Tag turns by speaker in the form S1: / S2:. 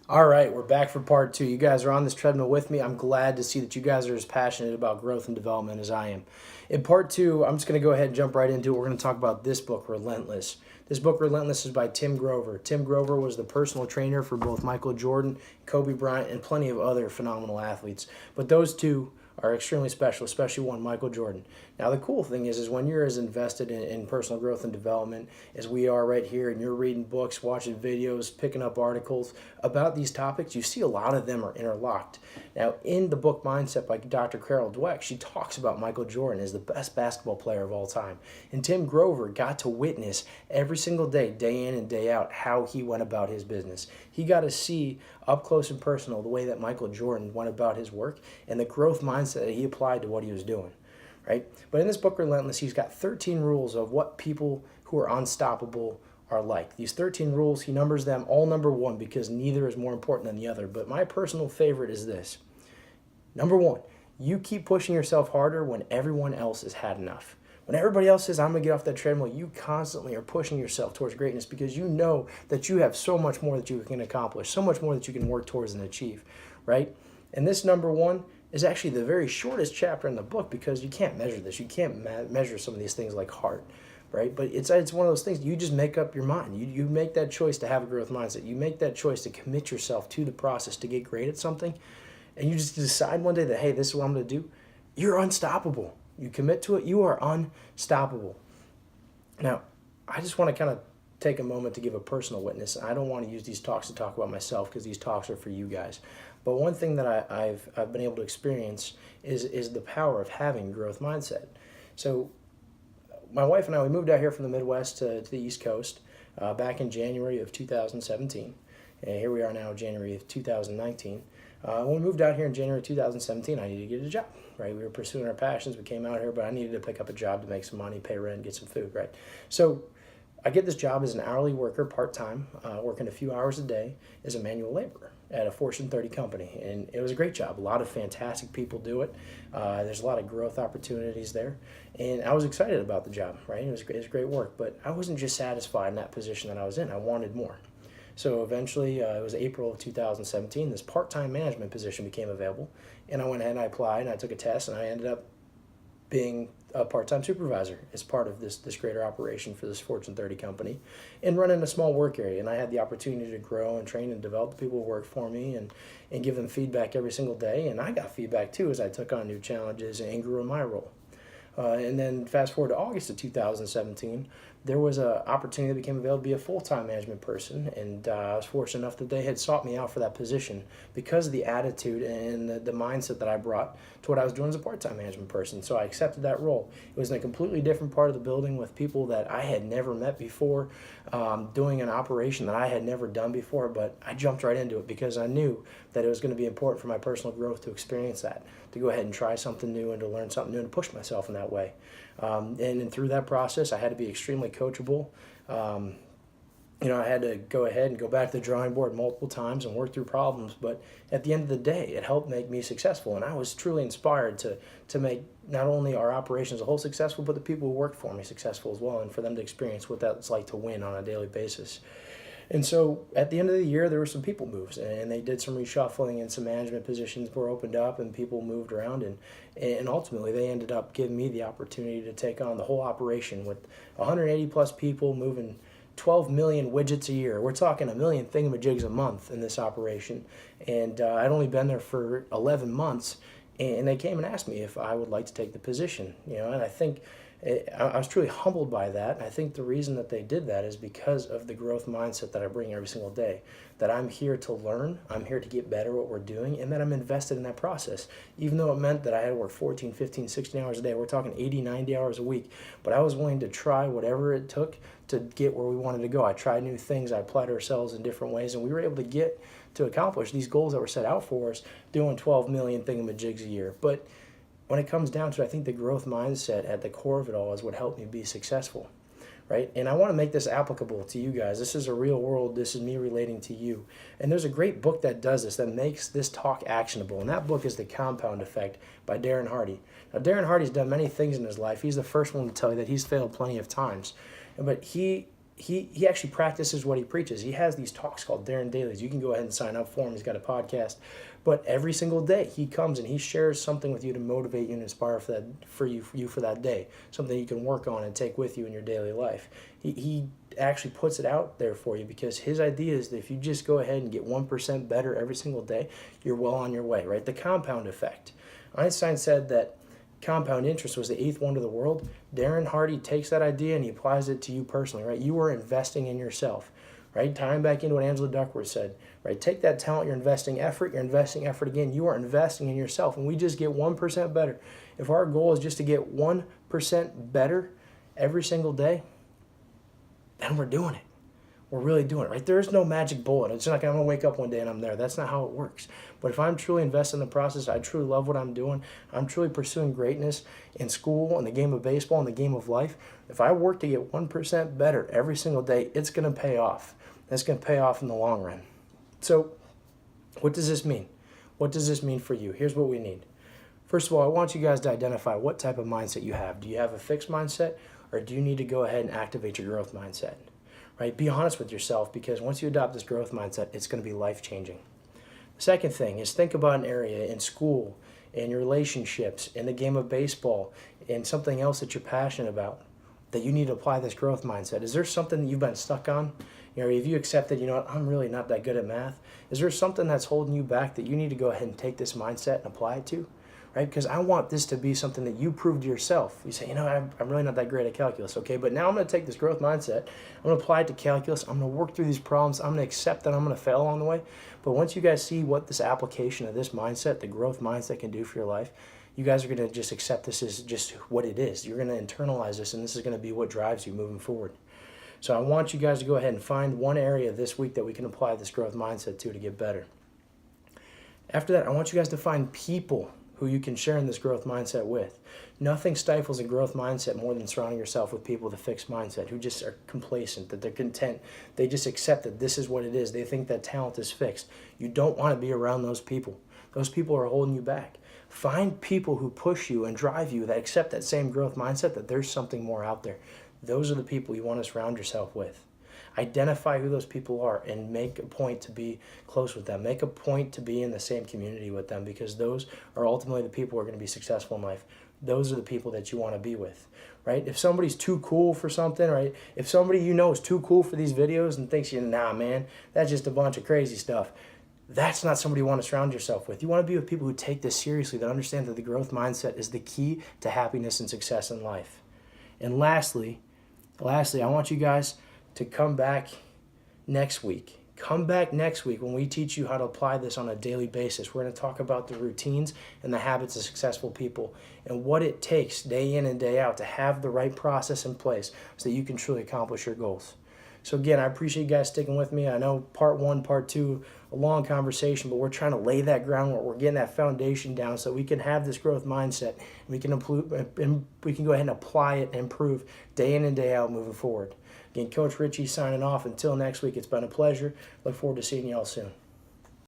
S1: All right, we're back for part two. You guys are on this treadmill with me. I'm glad to see that you guys are as passionate about growth and development as I am. In part two, I'm just going to go ahead and jump right into it. We're going to talk about this book, Relentless. This book, Relentless, is by Tim Grover. Tim Grover was the personal trainer for both Michael Jordan, Kobe Bryant, and plenty of other phenomenal athletes. But those two are extremely special, especially one, Michael Jordan. Now, the cool thing is when you're as invested in personal growth and development as we are right here, and you're reading books, watching videos, picking up articles about these topics, you see a lot of them are interlocked. Now, in the book Mindset by Dr. Carol Dweck, she talks about Michael Jordan as the best basketball player of all time. And Tim Grover got to witness every single day, day in and day out, how he went about his business. He got to see up close and personal the way that Michael Jordan went about his work and the growth mindset that he applied to what he was doing, right? But in this book, Relentless, he's got 13 rules of what people who are unstoppable are like. These 13 rules, he numbers them all number one because neither is more important than the other. But my personal favorite is this. Number one, you keep pushing yourself harder when everyone else has had enough. When everybody else says, I'm going to get off that treadmill, you constantly are pushing yourself towards greatness because you know that you have so much more that you can accomplish, so much more that you can work towards and achieve, right? And this number one is actually the very shortest chapter in the book because you can't measure this. You can't measure some of these things like heart, right? But it's one of those things you just make up your mind. You make that choice to have a growth mindset. You make that choice to commit yourself to the process to get great at something, and you just decide one day that, hey, this is what I'm going to do. You're unstoppable. You commit to it, you are unstoppable. Now, I just want to kind of take a moment to give a personal witness. I don't want to use these talks to talk about myself because these talks are for you guys. But one thing that I've been able to experience is the power of having growth mindset. So my wife and I, we moved out here from the Midwest to the East Coast back in January of 2017. And here we are now, January of 2019. When we moved out here in January 2017, I needed to get a job, right? We were pursuing our passions. We came out here, but I needed to pick up a job to make some money, pay rent, get some food, right? So I get this job as an hourly worker, part-time, working a few hours a day as a manual laborer at a Fortune 30 company. And it was a great job. A lot of fantastic people do it. There's a lot of growth opportunities there. And I was excited about the job, right? It was great work. But I wasn't just satisfied in that position that I was in. I wanted more. So eventually, it was April of 2017, this part-time management position became available. And I went ahead and I applied and I took a test and I ended up being a part-time supervisor as part of this greater operation for this Fortune 30 company and running a small work area. And I had the opportunity to grow and train and develop the people who work for me and give them feedback every single day. And I got feedback too as I took on new challenges and grew in my role. And then fast forward to August of 2017, there was an opportunity that became available to be a full-time management person, and I was fortunate enough that they had sought me out for that position because of the attitude and the mindset that I brought to what I was doing as a part-time management person. So I accepted that role. It was in a completely different part of the building with people that I had never met before, doing an operation that I had never done before, but I jumped right into it because I knew that it was going to be important for my personal growth to experience that, to go ahead and try something new and to learn something new and to push myself in that way. And through that process, I had to be extremely coachable. I had to go ahead and go back to the drawing board multiple times and work through problems. But at the end of the day, it helped make me successful. And I was truly inspired to make not only our operation as a whole successful, but the people who worked for me successful as well, and for them to experience what that's like to win on a daily basis. And so at the end of the year, there were some people moves, and they did some reshuffling, and some management positions were opened up, and people moved around, and ultimately they ended up giving me the opportunity to take on the whole operation with 180 plus people moving 12 million widgets a year. We're talking a million thingamajigs a month in this operation, and I'd only been there for 11 months, and they came and asked me if I would like to take the position, and I think I was truly humbled by that. And I think the reason that they did that is because of the growth mindset that I bring every single day. That I'm here to learn, I'm here to get better at what we're doing, and that I'm invested in that process. Even though it meant that I had to work 14, 15, 16 hours a day, we're talking 80, 90 hours a week. But I was willing to try whatever it took to get where we wanted to go. I tried new things, I applied ourselves in different ways, and we were able to get to accomplish these goals that were set out for us, doing 12 million thingamajigs a year. But when it comes down to it, I think the growth mindset at the core of it all is what helped me be successful, right? And I want to make this applicable to you guys. This is a real world. This is me relating to you. And there's a great book that does this, that makes this talk actionable. And that book is The Compound Effect by Darren Hardy. Now, Darren Hardy's done many things in his life. He's the first one to tell you that he's failed plenty of times. But he he actually practices what he preaches. He has these talks called Darren Dailies. You can go ahead and sign up for him. He's got a podcast. But every single day he comes and he shares something with you to motivate you and inspire for you for that day. Something you can work on and take with you in your daily life. He actually puts it out there for you because his idea is that if you just go ahead and get 1% better every single day, you're well on your way, right? The compound effect. Einstein said that compound interest was the eighth wonder of the world. Darren Hardy takes that idea and he applies it to you personally, right? You are investing in yourself, right? Tying back into what Angela Duckworth said, right? Take that talent, you're investing effort again. You are investing in yourself, and we just get 1% better. If our goal is just to get 1% better every single day, then we're doing it. We're really doing it, right? There is no magic bullet. It's not like I'm going to wake up one day and I'm there. That's not how it works. But if I'm truly invested in the process, I truly love what I'm doing, I'm truly pursuing greatness in school, in the game of baseball, in the game of life, if I work to get 1% better every single day, it's going to pay off. It's going to pay off in the long run. So what does this mean? What does this mean for you? Here's what we need. First of all, I want you guys to identify what type of mindset you have. Do you have a fixed mindset, or do you need to go ahead and activate your growth mindset? Right? Be honest with yourself, because once you adopt this growth mindset, it's going to be life-changing. The second thing is think about an area in school, in your relationships, in the game of baseball, in something else that you're passionate about, that you need to apply this growth mindset. Is there something that you've been stuck on? Have you accepted, I'm really not that good at math? Is there something that's holding you back that you need to go ahead and take this mindset and apply it to? Right? Because I want this to be something that you prove to yourself. You say, I'm really not that great at calculus, okay? But now I'm going to take this growth mindset. I'm going to apply it to calculus. I'm going to work through these problems. I'm going to accept that I'm going to fail along the way. But once you guys see what this application of this mindset, the growth mindset, can do for your life, you guys are going to just accept this as just what it is. You're going to internalize this, and this is going to be what drives you moving forward. So I want you guys to go ahead and find one area this week that we can apply this growth mindset to get better. After that, I want you guys to find people who you can share in this growth mindset with. Nothing stifles a growth mindset more than surrounding yourself with people with a fixed mindset who just are complacent, that they're content. They just accept that this is what it is. They think that talent is fixed. You don't want to be around those people. Those people are holding you back. Find people who push you and drive you, that accept that same growth mindset, that there's something more out there. Those are the people you want to surround yourself with. Identify who those people are and make a point to be close with them. Make a point to be in the same community with them, because those are ultimately the people who are going to be successful in life. Those are the people that you want to be with, right? If somebody's too cool for something, right? If somebody is too cool for these videos and thinks, nah, man, that's just a bunch of crazy stuff, that's not somebody you want to surround yourself with. You want to be with people who take this seriously, that understand that the growth mindset is the key to happiness and success in life. And lastly, I want you guys to come back next week. Come back next week when we teach you how to apply this on a daily basis. We're going to talk about the routines and the habits of successful people and what it takes day in and day out to have the right process in place so that you can truly accomplish your goals. So again, I appreciate you guys sticking with me. I know part one, part two, a long conversation, but we're trying to lay that groundwork. We're getting that foundation down so we can have this growth mindset. We can go ahead and apply it and improve day in and day out moving forward. Again, Coach Richie signing off. Until next week, it's been a pleasure. Look forward to seeing you all soon.